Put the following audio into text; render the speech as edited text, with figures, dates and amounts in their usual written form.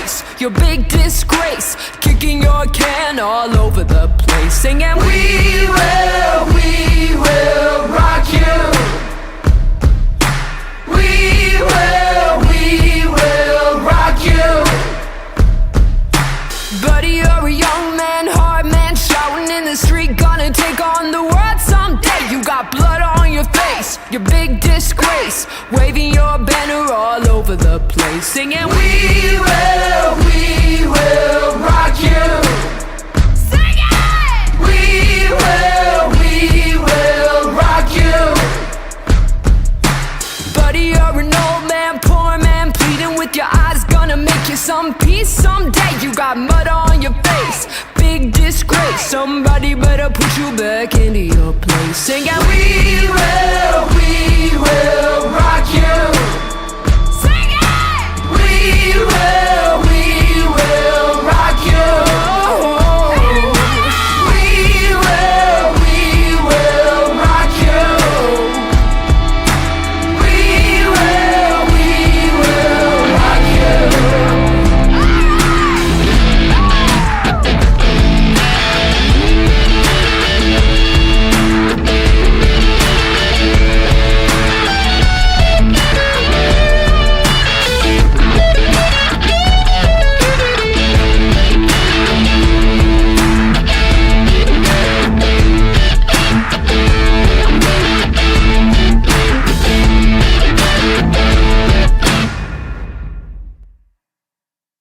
face, your big disgrace, kicking your can all over the place, singing we will rock you. We will rock you. Buddy, you're a young man, hard man, shouting in the street, gonna take on the world someday. You got blood on your face, your big disgrace, waving your banner all over the place, singing we will rock you. Sing it! We will rock you. Buddy, you're an old man, poor man, pleading with your eyes, gonna make you some peace someday. You got mud on your face, big disgrace, somebody better put you back into your place, singing we will rock you. Sing it! We